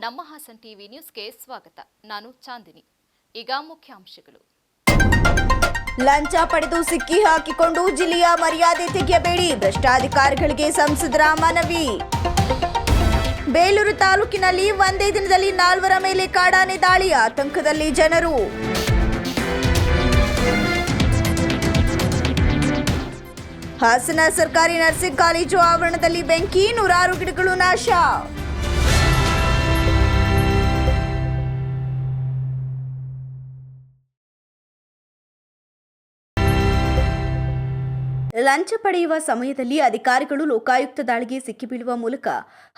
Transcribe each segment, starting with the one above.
ನಮ್ಮ ಹಾಸನ್ ಟಿವಿ ನ್ಯೂಸ್ಗೆ ಸ್ವಾಗತ. ನಾನು ಚಾಂದಿನಿ. ಈಗ ಮುಖ್ಯಾಂಶಗಳು. ಲಂಚ ಪಡೆದು ಸಿಕ್ಕಿ ಹಾಕಿಕೊಂಡು ಜಿಲ್ಲೆಯ ಮರ್ಯಾದೆ ತೆಗೆಯಬೇಡಿ, ಭ್ರಷ್ಟಾಧಿಕಾರಿಗಳಿಗೆ ಸಂಸದರ ಮನವಿ. ಬೇಲೂರು ತಾಲೂಕಿನಲ್ಲಿ ಒಂದೇ ದಿನದಲ್ಲಿ 4 ಮೇಲೆ ಕಾಡಾನೆ ದಾಳಿ, ಆತಂಕದಲ್ಲಿ ಜನರು. ಹಾಸನ ಸರ್ಕಾರಿ ನರ್ಸಿಂಗ್ ಕಾಲೇಜು ಆವರಣದಲ್ಲಿ ಬೆಂಕಿ, 100 ಗಿಡಗಳು ನಾಶ. ಲಂಚ ಪಡೆಯುವ ಸಮಯದಲ್ಲಿ ಅಧಿಕಾರಿಗಳು ಲೋಕಾಯುಕ್ತ ದಾಳಿಗೆ ಸಿಕ್ಕಿಬೀಳುವ ಮೂಲಕ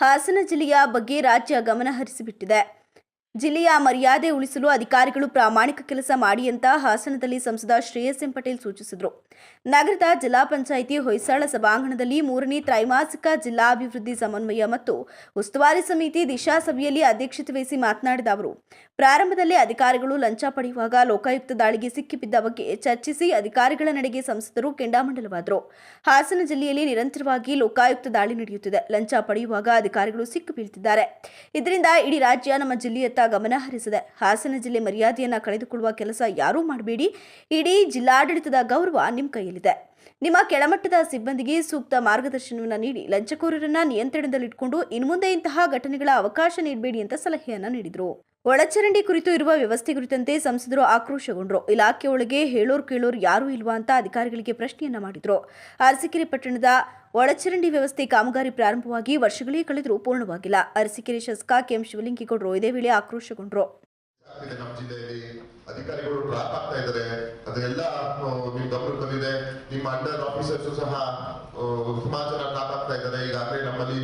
ಹಾಸನ ಜಿಲ್ಲೆಯ ಬಗ್ಗೆ ರಾಜ್ಯ ಗಮನ ಹರಿಸಿಬಿಟ್ಟಿದೆ. ಜಿಲ್ಲೆಯ ಮರ್ಯಾದೆ ಉಳಿಸಲು ಅಧಿಕಾರಿಗಳು ಪ್ರಾಮಾಣಿಕ ಕೆಲಸ ಮಾಡಿ ಅಂತ ಹಾಸನದಲ್ಲಿ ಸಂಸದ ಶ್ರೇಯಸ್ ಎಂ ಪಟೇಲ್ ಸೂಚಿಸಿದರು. ನಗರದ ಜಿಲ್ಲಾ ಪಂಚಾಯಿತಿ ಹೊಯ್ಸಳ ಸಭಾಂಗಣದಲ್ಲಿ 3ನೇ ತ್ರೈಮಾಸಿಕ ಜಿಲ್ಲಾಭಿವೃದ್ಧಿ ಸಮನ್ವಯ ಮತ್ತು ಉಸ್ತುವಾರಿ ಸಮಿತಿ ದಿಶಾ ಸಭೆಯಲ್ಲಿ ಅಧ್ಯಕ್ಷತೆ ವಹಿಸಿ ಮಾತನಾಡಿದ ಅವರು, ಪ್ರಾರಂಭದಲ್ಲಿ ಅಧಿಕಾರಿಗಳು ಲಂಚ ಪಡೆಯುವಾಗ ಲೋಕಾಯುಕ್ತ ದಾಳಿಗೆ ಸಿಕ್ಕಿಬಿದ್ದ ಬಗ್ಗೆ ಚರ್ಚಿಸಿ ಅಧಿಕಾರಿಗಳ ನಡೆಗೆ ಸಂಸದರು ಕೆಂಡಾಮಂಡಲವಾದರು. ಹಾಸನ ಜಿಲ್ಲೆಯಲ್ಲಿ ನಿರಂತರವಾಗಿ ಲೋಕಾಯುಕ್ತ ದಾಳಿ ನಡೆಯುತ್ತಿದೆ. ಲಂಚ ಪಡೆಯುವಾಗ ಅಧಿಕಾರಿಗಳು ಸಿಕ್ಕು ಬೀಳ್ತಿದ್ದಾರೆ. ಇದರಿಂದ ಇಡೀ ರಾಜ್ಯ ನಮ್ಮ ಜಿಲ್ಲೆಯತ್ತ ಗಮನ ಹರಿಸಿದೆ. ಹಾಸನ ಜಿಲ್ಲೆ ಮರ್ಯಾದೆಯನ್ನ ಕಳೆದುಕೊಳ್ಳುವ ಕೆಲಸ ಯಾರೂ ಮಾಡಬೇಡಿ. ಇಡೀ ಜಿಲ್ಲಾಡಳಿತದ ಗೌರವ ನಿಮ್ಮ ಕೈಯಲ್ಲಿದೆ. ನಿಮ್ಮ ಕೆಳಮಟ್ಟದ ಸಿಬ್ಬಂದಿಗೆ ಸೂಕ್ತ ಮಾರ್ಗದರ್ಶನವನ್ನು ನೀಡಿ ಲಂಚಕೋರರನ್ನ ನಿಯಂತ್ರಣದಲ್ಲಿಟ್ಟುಕೊಂಡು ಇನ್ಮುಂದೆ ಇಂತಹ ಘಟನೆಗಳ ಅವಕಾಶ ನೀಡಬೇಡಿ ಅಂತ ಸಲಹೆಯನ್ನ ನೀಡಿದರು. ಒಳಚರಂಡಿ ಕುರಿತು ಇರುವ ವ್ಯವಸ್ಥೆ ಕುರಿತಂತೆ ಸಂಸದರು ಆಕ್ರೋಶಗೊಂಡರು. ಇಲಾಖೆ ಒಳಗೆ ಹೇಳೋರು ಕೇಳೋರು ಯಾರೂ ಇಲ್ವಾ ಅಂತ ಅಧಿಕಾರಿಗಳಿಗೆ ಪ್ರಶ್ನೆಯನ್ನ ಮಾಡಿದ್ರು. ಅರಸೀಕೆರೆ ಪಟ್ಟಣದ ಒಳಚರಂಡಿ ವ್ಯವಸ್ಥೆ ಕಾಮಗಾರಿ ಪ್ರಾರಂಭವಾಗಿ ವರ್ಷಗಳೇ ಕಳೆದರೂ ಪೂರ್ಣವಾಗಿಲ್ಲ. ಅರಸೀಕೆರೆ ಶಾಸಕ ಕೆಎಂ ಶಿವಲಿಂಗೇಗೌಡರು ಇದೇ ವೇಳೆ ಆಕ್ರೋಶಗೊಂಡರು. ಅಧಿಕಾರಿಗಳು ಡ್ರಾಪ್ ಆಗ್ತಾ ಇದ್ದಾರೆ, ಅದೆಲ್ಲ ನಿಮ್ ಗಮನಕ್ಕೆ ಬಂದಿದೆ. ನಿಮ್ಮ ಅಂಡರ್ ಆಫೀಸರ್ಸ್ ಸಹ ಸುಮಾರು ಜನ ಡ್ರಾಪ್ ಆಗ್ತಾ ಇದ್ದಾರೆ. ಈಗಾಗಲೇ ನಮ್ಮಲ್ಲಿ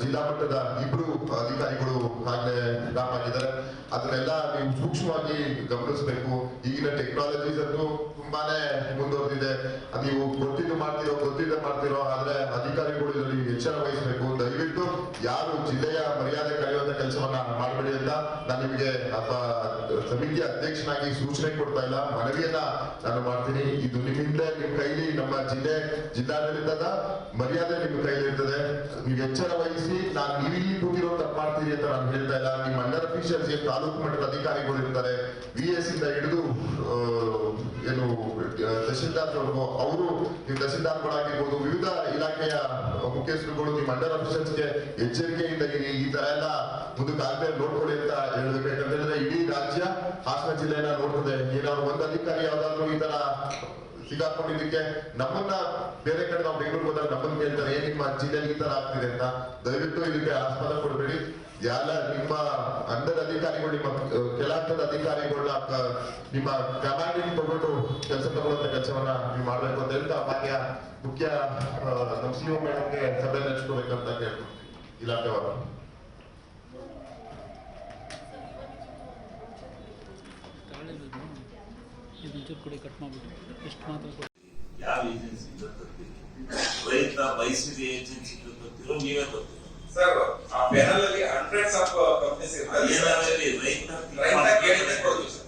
ಜಿಲ್ಲಾ ಮಟ್ಟದ 2 ಅಧಿಕಾರಿಗಳು ಆಗಲೇ ಡ್ರಾಪ್ ಆಗಿದ್ದಾರೆ. ಅದನ್ನೆಲ್ಲ ನೀವು ಸೂಕ್ಷ್ಮವಾಗಿ ಗಮನಿಸಬೇಕು. ಈಗಿನ ಟೆಕ್ನಾಲಜೀಸ್ ಅಂತೂ ತುಂಬಾನೇ ಮುಂದುವರೆದಿದೆ. ನೀವು ಗೊತ್ತಿದ್ದು ಮಾಡ್ತಿರೋ ಆದ್ರೆ ಅಧಿಕಾರಿಗಳು ಇದರಲ್ಲಿ ಎಚ್ಚರ ವಹಿಸಬೇಕು. ದಯವಿಟ್ಟು ಯಾರು ಜಿಲ್ಲೆಯ ಮರ್ಯಾದೆ ಕಳೆಯುವಂತ ಕೆಲಸವನ್ನ ಮಾಡಬೇಡಿ ಅಂತ ನಾನು ನಿಮಗೆ ಸಮಿತಿಯ ಅಧ್ಯಕ್ಷನಾಗಿ ಸೂಚನೆ ಕೊಡ್ತಾ ಇಲ್ಲ, ಮನವಿಯನ್ನ ನಾನು ಮಾಡ್ತೀನಿ. ಇದು ನಿಮ್ಮಿಂದ ನಿಮ್ಮ ಕೈಲಿ ನಮ್ಮ ಜಿಲ್ಲಾಡಳಿತದ ಮರ್ಯಾದೆ ನಿಮ್ಮ ಕೈಲಿ ಇರ್ತದೆ. ನೀವು ಎಚ್ಚರ ವಹಿಸಿ. ನಾನು ನೀವಿಲ್ಲಿ ಕೂತಿರೋ ತಪ್ಪು ಮಾಡ್ತೀರಿ ಅಂತ ನಾನು ಹೇಳ್ತಾ ಇಲ್ಲ. ನಿಮ್ಮ ಅಂಡರ್ ಅಫಿಷಿಯಲ್ಸ್ ತಾಲೂಕು ಮಟ್ಟದ ಅಧಿಕಾರಿಗಳು ಇರ್ತಾರೆ, VS ಇಂದ ಹಿಡಿದು ಏನು ತಹಶೀಲ್ದಾರ್ವರೆಗೂ, ಅವರು ನೀವು ತಹಶೀಲ್ದಾರ್ಗಳಾಗಿರ್ಬೋದು, ವಿವಿಧ ಇಲಾಖೆಯ ಮುಖ್ಯಸ್ಥರುಗಳು ನಿಮ್ಮ ಅಂಡರ್ ಅಫಿಷಿಯಲ್ಸ್ಗೆ ಎಚ್ಚರಿಕೆಯಿಂದ ಈ ತರ ಎಲ್ಲ ಮುಂದಕ್ಕೆ ನೋಡ್ಕೊಳ್ಳಿ ಅಂತ ಹೇಳ್ಬೇಕು. ಯಾಕಂತಂದ್ರೆ ಇಡೀ ರಾಜ್ಯ ಹಾಸನ ಜಿಲ್ಲೆಯನ್ನ ನೋಡ್ತದೆ. ಏನಾದ್ರು ಒಂದು ಅಧಿಕಾರಿ ಯಾವ್ದಾದ್ರು ಈ ತರ ಸಿಗಾಕೊಂಡಿದ್ದಕ್ಕೆ ನಮ್ಮನ್ನ ಬೇರೆ ಕಡೆ ನಾವು ಬೆಂಗಳೂರಿಗೆ ಹೋದಾಗ ನಮ್ಮನ್ನ ಕೇಳ್ತಾರೆ, ನಿಮ್ಮ ಜಿಲ್ಲೆಯಲ್ಲಿ ಈ ತರ ಆಗ್ತಿದೆ ಅಂತ. ದಯವಿಟ್ಟು ಇದಕ್ಕೆ ಆಸ್ಪದ ಕೊಡಬೇಡಿ. ಎಲ್ಲ ನಿಮ್ಮ ಅಂಡರ್ ಅಧಿಕಾರಿಗಳು, ನಿಮ್ಮ ಕೆಳಹಂತದ ಅಧಿಕಾರಿಗಳನ್ನ ನಿಮ್ಮ ಕಮಾಂಡಿಂಗ್ ತಗೊಂಡು ಕೆಲಸ ತಗೊಳ್ಳುವಂತ ಕೆಲಸವನ್ನ ನೀವು ಮಾಡ್ಬೇಕು ಅಂತ ಹೇಳ್ತಾ ಮುಖ್ಯ ನಮ್ಮ ಸಿಒ ಮೇಡಮ್ಗೆ ಸಭೆ ನಡೆಸ್ಕೋಬೇಕಂತ ಕೇಳ್ತೀನಿ ಇಲಾಖೆವರು. ಯಾವ ಏಜೆನ್ಸಿ ರೈತ ಬಯಸಿದ ಏಜೆನ್ಸಿ ನೀವೇ ಗೊತ್ತಿಲ್ಲ ಸರ್. ಆ ಪ್ಯಾನಲ್ ಅಲ್ಲಿ ಹಂಡ್ರೆಡ್ಸ್ ಆಫ್ ಕಂಪನೀಸ್ ಇರ್ತವೆ. ರೈತ ಕೇಳಿದ್ರೆ ಕೊಡ್ತೀವಿ ಸರ್.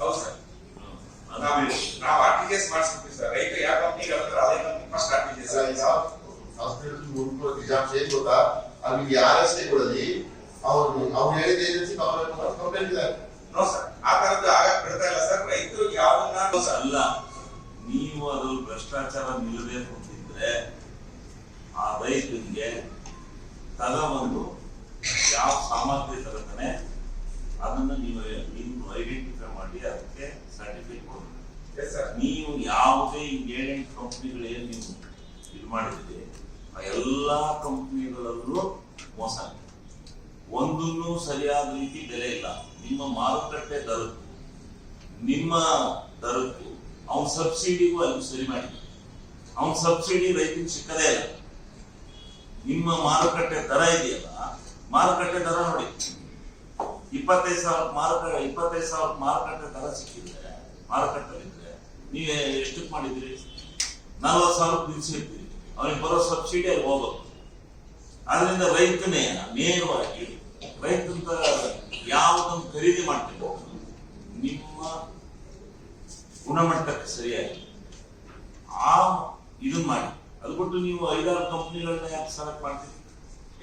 ಹೌದು ಸರ್. ನಾವು ಆರ್ಟಿಜಿಎಸ್ ಮಾಡಿಸ್ತೀವಿ ಸರ್. ರೈತ ಯಾವ ಕಂಪ್ನಿಗೆ ಹೇಳ್ತಾರೆ ಅದೇ ಕಂಪ್ನಿ ಫಸ್ಟ್ ಆರ್ಟಿಜಿಎಸ್. ನಿಜಾಂಶ ಏನ್ ಗೊತ್ತಾ, ಅಲ್ಲಿ ಯಾರಷ್ಟೇ ಕೊಡಲಿ ಅವ್ರು ಹೇಳಿದ ಏಜೆನ್ಸಿ ಕಂಪ್ಲೇಂಟ್ ಇದೆ. ನೋ ಸರ್, ಆ ತರದ್ದು ಆಗಕ್ ಬಿಡ್ತಾ ಇಲ್ಲ ಸರ್. ರೈತರು ಯಾವನ್ನ ಅಲ್ಲ, ನೀವು ಅದು ಭ್ರಷ್ಟಾಚಾರ ನಿಲ್ಲಬೇಕು ಅಂತಿದ್ರೆ ಆ ರೈತರಿಗೆ ತಗೊಂಡು ಯಾವ ಸಾಮಗ್ರಿ ತಗೋತಾನೆ ಅದನ್ನ ನೀವು ಐಡೆಂಟಿಫೈ ಮಾಡಿ ಅದಕ್ಕೆ ಸರ್ಟಿಫಿಕೇಟ್ ಕೊಡಿ. ನೀವು ಯಾವುದೇ 7-8 ಕಂಪ್ನಿಗಳು ಏನ್ ನೀವು ಇದು ಮಾಡಿದ್ರಿ ಆ ಎಲ್ಲಾ ಕಂಪ್ನಿಗಳಲ್ಲೂ ಮೋಸ, ಒಂದನ್ನು ಸರಿಯಾದ ರೀತಿ ಬೆಲೆ ಇಲ್ಲ. ನಿಮ್ಮ ಮಾರುಕಟ್ಟೆ ನಿಮ್ಮ ದರಕ್ಕೂ ಅವನ ಸಬ್ಸಿಡಿಗೂ ಅದು ಸರಿ ಮಾಡಿ, ಅವನ ಸಬ್ಸಿಡಿ ರೈತರಿಗೆ ಸಿಕ್ಕದೇ ಇಲ್ಲ. ನಿಮ್ಮ ಮಾರುಕಟ್ಟೆ ದರ ಇದೆಯಲ್ಲ, ಮಾರುಕಟ್ಟೆ ದರ ನೋಡಿ, 25,000 ಮಾರುಕಟ್ಟೆ ದರ ಸಿಕ್ಕಿದ್ರೆ ಮಾರುಕಟ್ಟೆಲಿದ್ರೆ ನೀವು ಎಷ್ಟಕ್ಕೆ ಮಾಡಿದ್ರಿ? 40,000 ನಿಲ್ಸಿರ್ತೀರಿ. ಅವನಿಗೆ ಬರೋ ಸಬ್ಸಿಡಿ ಅಲ್ಲಿ ಹೋಗೋದು. ಆದ್ರಿಂದ ರೈತನೇ ನೇರವಾಗಿ ರೈತಂತ ಯಾವುದನ್ನು ಖರೀದಿ ಮಾಡ್ತೀವಿ ನಿಮ್ಮ ಗುಣಮಟ್ಟಕ್ಕೆ ಸರಿಯಾಗಿ ಇದನ್ನ ಮಾಡಿ. ಅದು ಬಿಟ್ಟು ನೀವು 5-6 ಕಂಪ್ನಿಗಳನ್ನ ಯಾಕೆ ಸೆಲೆಕ್ಟ್ ಮಾಡ್ತೀವಿ?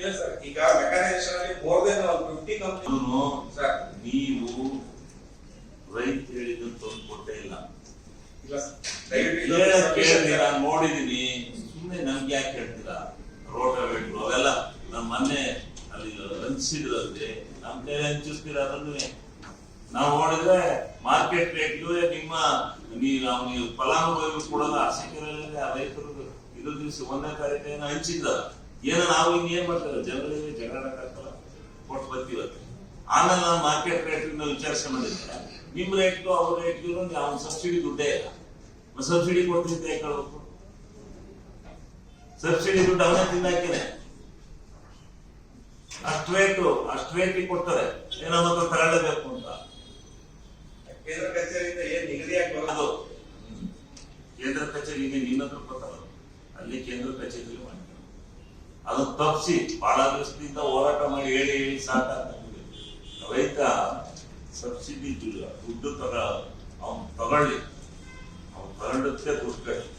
ಇಲ್ಲ ಸರ್, ಈಗ ಮೆಕ್ಯಾನೈಸೇಷನ್ ಅಲ್ಲಿ ಮೋರ್ ದೆನ್ 50 ಕಂಪನಿ ಸರ್. ನೀವು ರೈತ ಹೇಳಿದ್ದನ್ನು ತಂದು ಕೊಟ್ಟೇ ಇಲ್ಲ. ಇಲ್ಲ ಸರ್, ದಯವಿಟ್ಟು ಕೇಳಿ ನಾನು ನೋಡಿದೀನಿ. ಸುಮ್ಮನೆ ನಮ್ಗೆ ಯಾಕೆ ಹೇಳ್ತೀರಾ? ರೋಟೋವೇಟ್ರು ಅವೆಲ್ಲ ನಮ್ಮ ಮೊನ್ನೆ ಅಲ್ಲಿ ಹಂಚಿದ್ರಲ್ಲಿ ನಮ್ಮ ಕೈಲಿ ಹಂಚಿಸ್ತೀರ. ಅದನ್ನು ನಾವು ನೋಡಿದ್ರೆ ಮಾರ್ಕೆಟ್ ರೇಟ್ಗೂ ನೀವು ಫಲಾನುಭವಿಗಳು ಕೊಡೋದು ಆಸಕ್ತಿಗಳಲ್ಲಿ ಆ ರೈತರು ಇದು ದಿವಸ 1ನೇ ತಾರೀಕು ಏನೋ ಹಂಚಿದ್ರ ಏನೋ ನಾವು ಇನ್ನೇನ್ ಮಾಡ್ತಾರೆ ಜನಗಳಿಗೆ ಜಗಳಾಡಕ್ಕಾಗಲ್ಲ ಕೊಟ್ಟು ಬರ್ತೀವಿ. ಆಮೇಲೆ ನಾವು ಮಾರ್ಕೆಟ್ ರೇಟ್ ವಿಚಾರಿಸಿ ಮಾಡಿದ್ರೆ ನಿಮ್ ರೇಟ್ಗೂ ಅವ್ರ ರೇಟ್ಗೂ ಅವ್ನ ಸಬ್ಸಿಡಿ ದುಡ್ಡೇ ಇಲ್ಲ. ಸಬ್ಸಿಡಿ ಕೊಡ್ತಿದ್ದೆ ಯಾಕೆ ಹೇಳ್ಬೇಕು? ಸಬ್ಸಿಡಿ ದುಡ್ಡು ಅವನೇ ತಿಂದಾಕಿನೇ ಅಷ್ಟು ರೇಟಿಗೆ ಕೊಡ್ತಾರೆ. ಏನೋ ಮತ್ತೆ ತಗೊಳ್ಳೇಬೇಕು ಅಂತ ಕೇಂದ್ರ ಕಚೇರಿಯಿಂದ ಏನ್ ನಿಗದಿ ಆಗಿ ಅದು ಕೇಂದ್ರ ಕಚೇರಿ ನಿನ್ನ ಹತ್ರ ಕೊಡ್ತಾರ, ಅಲ್ಲಿ ಕೇಂದ್ರ ಕಚೇರಿ ಮಾಡ್ತಾರೆ. ಅದು ತಪ್ಪಿಸಿ ಬಹಳ ದಿವಸದಿಂದ ಹೋರಾಟ ಮಾಡಿ ಹೇಳಿ ಸಾಕಾಗ್ತದೆ. ರೈತ ಸಬ್ಸಿಡಿ ದುಡ್ಡು ಅವ್ನು ತಗೊಳ್ಳಿ, ಅವ್ನು ತಗೊಂಡಕ್ಕೆ ದುಡ್ಡು ಕಟ್ಟಿ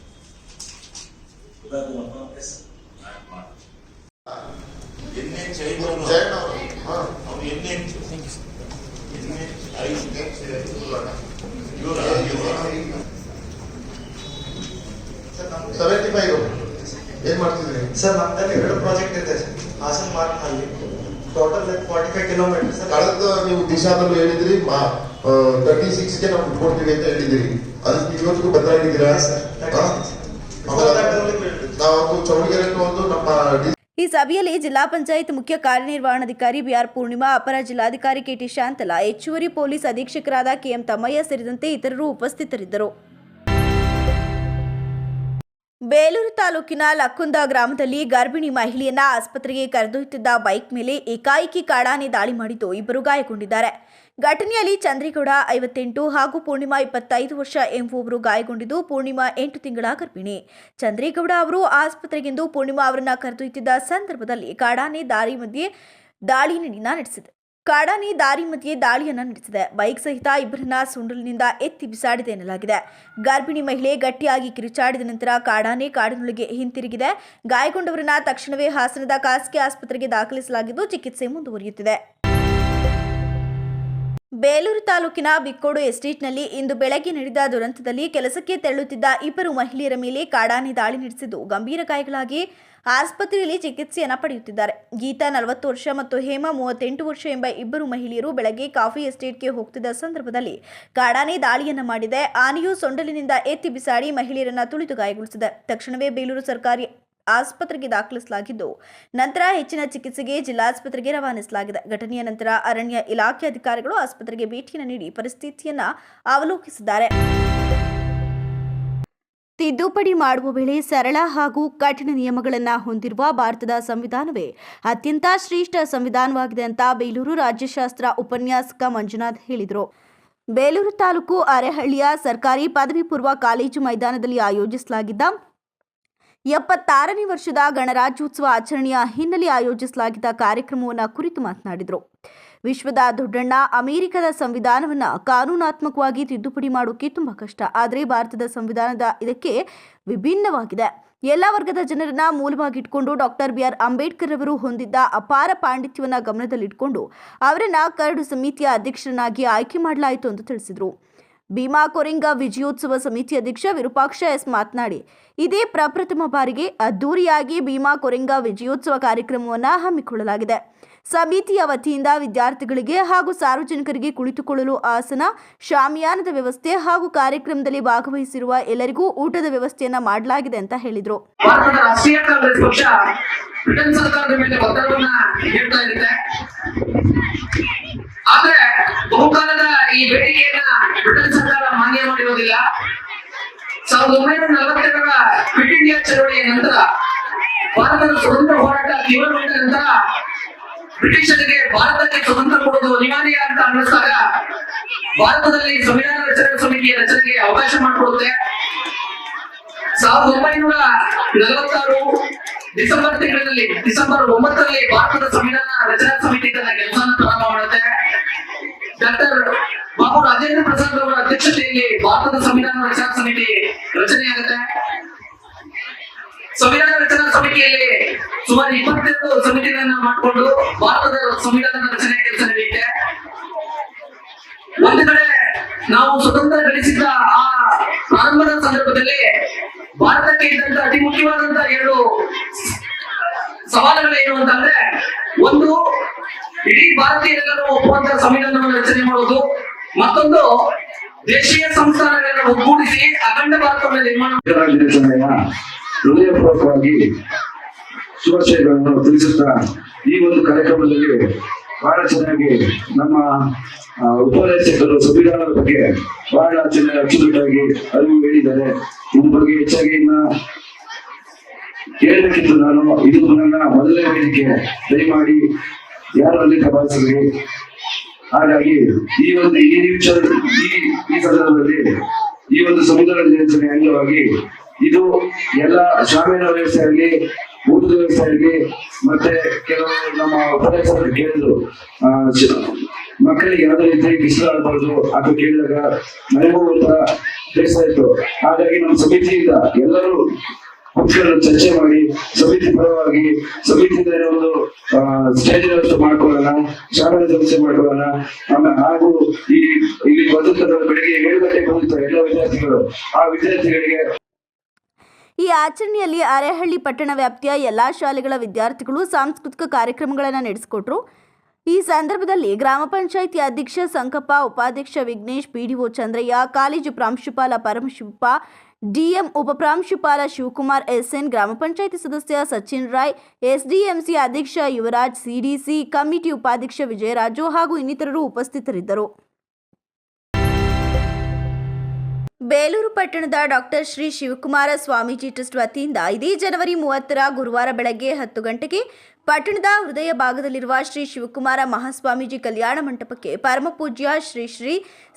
ಎಣ್ಣೆ ಚೈನವರು ಅವ್ನು ಎಣ್ಣೆ ಏನ್ ಮಾಡ್ತಿದ್ರಿ ಸರ್? ನಮ್ದಲ್ಲಿ 2 ಪ್ರಾಜೆಕ್ಟ್ ಇದೆ ಸರ್. ಹಾಸನ್ ಮಾರ್ಕ್ ನಲ್ಲಿ ಟೋಟಲ್ 45 ಕಿಲೋಮೀಟರ್ ಸರ್. ಕಳೆದ ನೀವು ದಿಶಾದಲ್ಲಿ ಹೇಳಿದ್ರಿ 36ಗೆ ನಾವು ಕೊಡ್ತೀವಿ ಅಂತ ಹೇಳಿದಿರಿ. ಅದಕ್ಕೆ ಇವತ್ತಿಗೂ ಬದಲಾಗಿದ್ದೀರಾ? ನಾವು ಚೌಡಗೆರೆ ಒಂದು ನಮ್ಮ ಈ ಸಭೆಯಲ್ಲಿ ಜಿಲ್ಲಾ ಪಂಚಾಯತ್ ಮುಖ್ಯ ಕಾರ್ಯನಿರ್ವಹಣಾಧಿಕಾರಿ ಬಿಆರ್ ಪೂರ್ಣಿಮಾ, ಅಪರ ಜಿಲ್ಲಾಧಿಕಾರಿ ಕೆಟಿ ಶಾಂತಲಾ, ಹೆಚ್ಚುವರಿ ಪೊಲೀಸ್ ಅಧೀಕ್ಷಕರಾದ ಕೆಎಂ ತಮ್ಮಯ್ಯ ಸೇರಿದಂತೆ ಇತರರು ಉಪಸ್ಥಿತರಿದ್ದರು. ಬೇಲೂರು ತಾಲೂಕಿನ ಲಕ್ಕುಂದ ಗ್ರಾಮದಲ್ಲಿ ಗರ್ಭಿಣಿ ಮಹಿಳೆಯನ್ನ ಆಸ್ಪತ್ರೆಗೆ ಕರೆದೊಯ್ಯುತ್ತಿದ್ದ ಬೈಕ್ ಮೇಲೆ ಏಕಾಏಕಿ ಕಾಡಾನೆ ದಾಳಿ ಮಾಡಿದ್ದು 2 ಗಾಯಗೊಂಡಿದ್ದಾರೆ. ಘಟನೆಯಲ್ಲಿ ಚಂದ್ರೇಗೌಡ 58 ಹಾಗೂ ಪೂರ್ಣಿಮಾ 25 ವರ್ಷ ಎಂಬುವವರು ಗಾಯಗೊಂಡಿದ್ದು, ಪೂರ್ಣಿಮಾ 8 ತಿಂಗಳ ಗರ್ಭಿಣಿ. ಚಂದ್ರೇಗೌಡ ಅವರು ಆಸ್ಪತ್ರೆಗೆಂದು ಪೂರ್ಣಿಮಾ ಅವರನ್ನ ಕರೆದೊಯ್ಯುತ್ತಿದ್ದ ಸಂದರ್ಭದಲ್ಲಿ ಕಾಡಾನೆ ದಾರಿ ಮಧ್ಯೆ ದಾಳಿಯನ್ನ ನಡೆಸಿದೆ. ಬೈಕ್ ಸಹಿತ ಇಬ್ಬರನ್ನ ಸುಂಡಲಿನಿಂದ ಎತ್ತಿ ಬಿಸಾಡಿದೆ ಎನ್ನಲಾಗಿದೆ. ಗರ್ಭಿಣಿ ಮಹಿಳೆ ಗಟ್ಟಿಯಾಗಿ ಕಿರುಚಾಡಿದ ನಂತರ ಕಾಡಾನೆ ಕಾಡಿನೊಳಗೆ ಹಿಂತಿರುಗಿದೆ. ಗಾಯಗೊಂಡವರನ್ನ ತಕ್ಷಣವೇ ಹಾಸನದ ಖಾಸಗಿ ಆಸ್ಪತ್ರೆಗೆ ದಾಖಲಿಸಲಾಗಿದ್ದು ಚಿಕಿತ್ಸೆ ಮುಂದುವರಿಯುತ್ತಿದೆ. ಬೇಲೂರು ತಾಲೂಕಿನ ಬಿಕ್ಕೋಡು ಎಸ್ಟೇಟ್ನಲ್ಲಿ ಇಂದು ಬೆಳಗ್ಗೆ ನಡೆದ ದುರಂತದಲ್ಲಿ ಕೆಲಸಕ್ಕೆ ತೆರಳುತ್ತಿದ್ದ 2 ಮಹಿಳೆಯರ ಮೇಲೆ ಕಾಡಾನೆ ದಾಳಿ ನಡೆಸಿದ್ದು ಗಂಭೀರ ಗಾಯಗಳಾಗಿ ಆಸ್ಪತ್ರೆಯಲ್ಲಿ ಚಿಕಿತ್ಸೆಯನ್ನು ಪಡೆಯುತ್ತಿದ್ದಾರೆ. ಗೀತಾ 40 ವರ್ಷ ಮತ್ತು ಹೇಮಾ 38 ವರ್ಷ ಎಂಬ 2 ಮಹಿಳೆಯರು ಬೆಳಗ್ಗೆ ಕಾಫಿ ಎಸ್ಟೇಟ್ಗೆ ಹೋಗ್ತಿದ್ದ ಸಂದರ್ಭದಲ್ಲಿ ಕಾಡಾನೆ ದಾಳಿಯನ್ನ ಮಾಡಿದೆ. ಆನೆಯು ಸೊಂಡಲಿನಿಂದ ಎತ್ತಿ ಬಿಸಾಡಿ ಮಹಿಳೆಯರನ್ನ ತುಳಿದು ಗಾಯಗೊಳಿಸಿದೆ. ತಕ್ಷಣವೇ ಬೇಲೂರು ಸರ್ಕಾರಿ ಆಸ್ಪತ್ರೆಗೆ ದಾಖಲಿಸಲಾಗಿದ್ದು ನಂತರ ಹೆಚ್ಚಿನ ಚಿಕಿತ್ಸೆಗೆ ಜಿಲ್ಲಾಸ್ಪತ್ರೆಗೆ ರವಾನಿಸಲಾಗಿದೆ. ಘಟನೆಯ ನಂತರ ಅರಣ್ಯ ಇಲಾಖೆ ಅಧಿಕಾರಿಗಳು ಆಸ್ಪತ್ರೆಗೆ ಭೇಟಿಯನ್ನು ನೀಡಿ ಪರಿಸ್ಥಿತಿಯನ್ನ ಅವಲೋಕಿಸಿದ್ದಾರೆ. ತಿದ್ದುಪಡಿ ಮಾಡುವ ವೇಳೆ ಸರಳ ಹಾಗೂ ಕಠಿಣ ನಿಯಮಗಳನ್ನು ಹೊಂದಿರುವ ಭಾರತದ ಸಂವಿಧಾನವೇ ಅತ್ಯಂತ ಶ್ರೇಷ್ಠ ಸಂವಿಧಾನವಾಗಿದೆ ಅಂತ ಬೇಲೂರು ರಾಜ್ಯಶಾಸ್ತ್ರ ಉಪನ್ಯಾಸಕ ಮಂಜುನಾಥ್ ಹೇಳಿದರು. ಬೇಲೂರು ತಾಲೂಕು ಅರೆಹಳ್ಳಿಯ ಸರ್ಕಾರಿ ಪದವಿ ಪೂರ್ವ ಕಾಲೇಜು ಮೈದಾನದಲ್ಲಿ ಆಯೋಜಿಸಲಾಗಿದ್ದ 76ನೇ ವರ್ಷದ ಗಣರಾಜ್ಯೋತ್ಸವ ಆಚರಣೆಯ ಹಿನ್ನೆಲೆ ಆಯೋಜಿಸಲಾಗಿದ್ದ ಕಾರ್ಯಕ್ರಮವನ್ನು ಕುರಿತು ಮಾತನಾಡಿದರು. ವಿಶ್ವದ ದೊಡ್ಡಣ್ಣ ಅಮೆರಿಕದ ಸಂವಿಧಾನವನ್ನು ಕಾನೂನಾತ್ಮಕವಾಗಿ ತಿದ್ದುಪಡಿ ಮಾಡೋಕೆ ತುಂಬಾ ಕಷ್ಟ. ಆದರೆ ಭಾರತದ ಸಂವಿಧಾನದ ಇದಕ್ಕೆ ವಿಭಿನ್ನವಾಗಿದೆ. ಎಲ್ಲ ವರ್ಗದ ಜನರನ್ನ ಮೂಲವಾಗಿಟ್ಕೊಂಡು ಡಾಕ್ಟರ್ ಬಿ.ಆರ್. ಅಂಬೇಡ್ಕರ್ ಅವರು ಹೊಂದಿದ್ದ ಅಪಾರ ಪಾಂಡಿತ್ಯವನ್ನು ಗಮನದಲ್ಲಿಟ್ಟುಕೊಂಡು ಅವರನ್ನ ಕರಡು ಸಮಿತಿಯ ಅಧ್ಯಕ್ಷರನ್ನಾಗಿ ಆಯ್ಕೆ ಮಾಡಲಾಯಿತು ಎಂದು ತಿಳಿಸಿದರು. ಭೀಮಾ ಕೊರೆಂಗ ವಿಜಯೋತ್ಸವ ಸಮಿತಿ ಅಧ್ಯಕ್ಷ ವಿರೂಪಾಕ್ಷ ಎಸ್ ಮಾತನಾಡಿ, ಇದೇ ಪ್ರಪ್ರಥಮ ಬಾರಿಗೆ ಅದ್ದೂರಿಯಾಗಿ ಭೀಮಾ ಕೊರೆಂಗ ವಿಜಯೋತ್ಸವ ಕಾರ್ಯಕ್ರಮವನ್ನು ಹಮ್ಮಿಕೊಳ್ಳಲಾಗಿದೆ. ಸಮಿತಿಯ ವತಿಯಿಂದ ವಿದ್ಯಾರ್ಥಿಗಳಿಗೆ ಹಾಗೂ ಸಾರ್ವಜನಿಕರಿಗೆ ಕುಳಿತುಕೊಳ್ಳಲು ಆಸನ, ಶಾಮಿಯಾನದ ವ್ಯವಸ್ಥೆ ಹಾಗೂ ಕಾರ್ಯಕ್ರಮದಲ್ಲಿ ಭಾಗವಹಿಸಿರುವ ಎಲ್ಲರಿಗೂ ಊಟದ ವ್ಯವಸ್ಥೆಯನ್ನ ಮಾಡಲಾಗಿದೆ ಅಂತ ಹೇಳಿದರು. ಭಾರತದ ರಾಷ್ಟ್ರೀಯ ಕಾಂಗ್ರೆಸ್ ಪಕ್ಷ ಬ್ರಿಟನ್ ಸರ್ಕಾರದ ಮೇಲೆ ಒತ್ತಡವನ್ನ ನೀಡ್ತಾ ಇರುತ್ತೆ. ಆದ್ರೆ ಬಹುಕಾಲದ ಈ ಬೇಡಿಕೆಯನ್ನ ಬ್ರಿಟನ್ ಸರ್ಕಾರ ಮಾನ್ಯ ಮಾಡಿರೋದಿಲ್ಲ. 1942ರ ಕ್ವಿಟ್ ಇಂಡಿಯಾ ಚಳವಳಿಯ ನಂತರ ಭಾರತದ ಸ್ವತಂತ್ರ ಹೋರಾಟ ತೀವ್ರಗೊಂಡ ನಂತರ ಬ್ರಿಟಿಷರಿಗೆ ಭಾರತಕ್ಕೆ ಸ್ವತಂತ್ರ ಕೊಡುವುದು ಅನಿವಾರ್ಯ ಅಂತ ಅನ್ನಿಸಿದಾಗ ಭಾರತದಲ್ಲಿ ಸಂವಿಧಾನ ರಚನಾ ಸಮಿತಿಯ ರಚನೆಗೆ ಅವಕಾಶ ಮಾಡಿಕೊಡುತ್ತೆ. 1946 ಡಿಸೆಂಬರ್ ತಿಂಗಳಲ್ಲಿ ಡಿಸೆಂಬರ್ 9ರಲ್ಲಿ ಭಾರತದ ಸಂವಿಧಾನ ರಚನಾ ಸಮಿತಿ ತನ್ನ ಕೆಲಸವನ್ನು ಪ್ರಾರಂಭ ಮಾಡುತ್ತೆ. ಡಾಕ್ಟರ್ ಬಾಬು ರಾಜೇಂದ್ರ ಪ್ರಸಾದ್ ಅವರ ಅಧ್ಯಕ್ಷತೆಯಲ್ಲಿ ಭಾರತದ ಸಂವಿಧಾನ ರಚನಾ ಸಮಿತಿ ರಚನೆಯಾಗುತ್ತೆ. ಸಂವಿಧಾನ ರಚನಾ ಸಮಿತಿಯಲ್ಲಿ ಸುಮಾರು 22 ಸಮಿತಿಗಳನ್ನ ಮಾಡಿಕೊಂಡು ಭಾರತದ ಸಂವಿಧಾನದ ರಚನೆ ಕೆಲಸ ನಡೆಯುತ್ತೆ. ಒಂದು ಕಡೆ ನಾವು ಸ್ವತಂತ್ರ ಗಳಿಸಿದ ಆ ಪ್ರಾರಂಭದ ಸಂದರ್ಭದಲ್ಲಿ ಭಾರತಕ್ಕೆ ಇದ್ದಂತ ಅತಿ ಮುಖ್ಯವಾದಂತಹ 2 ಸವಾಲುಗಳೇನು ಅಂತಂದ್ರೆ, ಒಂದು ಇಡೀ ಭಾರತೀಯರೆಲ್ಲರೂ ಒಪ್ಪುವಂತ ಸಂವಿಧಾನವನ್ನು ರಚನೆ ಮಾಡುವುದು, ಮತ್ತೊಂದು ದೇಶೀಯ ಸಂಸ್ಥಾನಗಳನ್ನು ಒಗ್ಗೂಡಿಸಿ ಅಖಂಡ ಭಾರತವನ್ನು ನಿರ್ಮಾಣ. ಹೃದಯಪೂರ್ವಕವಾಗಿ ಶುಭಾಶಯಗಳನ್ನು ತಿಳಿಸುತ್ತಾ ಈ ಒಂದು ಕಾರ್ಯಕ್ರಮದಲ್ಲಿ ಬಹಳ ಚೆನ್ನಾಗಿ ನಮ್ಮ ಉಪನ್ಯಾಸಕರು ಸಂವಿಧಾನದ ಬಗ್ಗೆ ಬಹಳ ಚೆನ್ನಾಗಿ ಅಚ್ಚುಕಟ್ಟಾಗಿ ಅರಿವು ಹೇಳಿದ್ದಾರೆ. ಇದ್ರ ಬಗ್ಗೆ ಹೆಚ್ಚಾಗಿ ಇನ್ನ ಹೇಳಬೇಕಿತ್ತು. ನಾನು ಇದು ನನ್ನ ಮೊದಲನೇ ವೇದಿಕೆ, ದಯಮಾಡಿ ಯಾರು ಅಲ್ಲಿ ತಪಾಸಿರಿ. ಹಾಗಾಗಿ ಈ ಸಂದರ್ಭದಲ್ಲಿ ಈ ಒಂದು ಸಂವಿಧಾನ ದಿನಾಚರಣೆ ಅಂಗವಾಗಿ ಇದು ಎಲ್ಲ ಶಾಮಿನ ವ್ಯವಸ್ಥೆ ಆಗಲಿ, ಊಟದ ವ್ಯವಸ್ಥೆ ಆಗಲಿ, ಮತ್ತೆ ಕೆಲವು ನಮ್ಮ ಉಪನ್ಯಾಸಕರು ಕೇಳಿದ್ರು ಮಕ್ಕಳಿಗೆ ಯಾವುದೇ ರೀತಿ ಬಿಸಿಲು ಆಗಬಾರ್ದು ಅಂತ ಕೇಳಿದಾಗ ನನಗೂ ಒಂಥರ ಬೇಸರ ಇತ್ತು. ಹಾಗಾಗಿ ನಮ್ಮ ಸಮಿತಿಯಿಂದ ಎಲ್ಲರೂ ಕುತ್ಕೊಂಡು ಚರ್ಚೆ ಮಾಡಿ ಸಮಿತಿ ಪರವಾಗಿ ಸಮಿತಿಯಿಂದ ಒಂದು ಸ್ಟೇಜ್ ವ್ಯವಸ್ಥೆ ಮಾಡ್ಕೊಳ್ಳೋಣ, ಶಾಲೆಯ ವ್ಯವಸ್ಥೆ ಮಾಡ್ಕೊಳ್ಳೋಣ. ಆಮೇಲೆ ಹಾಗೂ ಇಲ್ಲಿ ಬಂದಂತ ಬೆಳಿಗ್ಗೆ 7 ಗಂಟೆಗೆ ಬಂದಿರ್ತಾರೆ ಎಲ್ಲ ವಿದ್ಯಾರ್ಥಿಗಳು. ಆ ವಿದ್ಯಾರ್ಥಿಗಳಿಗೆ ಈ ಆಚರಣೆಯಲ್ಲಿ ಅರೇಹಳ್ಳಿ ಪಟ್ಟಣ ವ್ಯಾಪ್ತಿಯ ಎಲ್ಲಾ ಶಾಲೆಗಳ ವಿದ್ಯಾರ್ಥಿಗಳು ಸಾಂಸ್ಕೃತಿಕ ಕಾರ್ಯಕ್ರಮಗಳನ್ನು ನಡೆಸಿಕೊಟ್ರು. ಈ ಸಂದರ್ಭದಲ್ಲಿ ಗ್ರಾಮ ಪಂಚಾಯಿತಿ ಅಧ್ಯಕ್ಷ ಸಂಕಪ್ಪ, ಉಪಾಧ್ಯಕ್ಷ ವಿಘ್ನೇಶ್, ಪಿಡಿಒ ಚಂದ್ರಯ್ಯ, ಕಾಲೇಜು ಪ್ರಾಂಶುಪಾಲ ಪರಮಶಿವಪ್ಪ, ಡಿಎಂ ಉಪಪ್ರಾಂಶುಪಾಲ ಶಿವಕುಮಾರ್, ಎಸ್ಎನ್, ಗ್ರಾಮ ಪಂಚಾಯಿತಿ ಸದಸ್ಯ ಸಚಿನ್ ರಾಯ್, ಎಸ್ಡಿಎಂಸಿ ಅಧ್ಯಕ್ಷ ಯುವರಾಜ್, ಸಿಡಿಸಿ ಕಮಿಟಿ ಉಪಾಧ್ಯಕ್ಷ ವಿಜಯರಾಜು ಹಾಗೂ ಇನ್ನಿತರರು ಉಪಸ್ಥಿತರಿದ್ದರು. ಬೇಲೂರು ಪಟ್ಟಣದ ಡಾಕ್ಟರ್ ಶ್ರೀ ಶಿವಕುಮಾರ ಸ್ವಾಮೀಜಿ ಟ್ರಸ್ಟ್ ವತಿಯಿಂದ ಇದೇ ಜನವರಿ 30 ಗುರುವಾರ ಬೆಳಗ್ಗೆ 10 ಗಂಟೆಗೆ ಪಟ್ಟಣದ ಹೃದಯ ಭಾಗದಲ್ಲಿರುವ ಶ್ರೀ ಶಿವಕುಮಾರ ಮಹಾಸ್ವಾಮೀಜಿ ಕಲ್ಯಾಣ ಮಂಟಪಕ್ಕೆ ಪರಮಪೂಜ್ಯ ಶ್ರೀ ಶ್ರೀ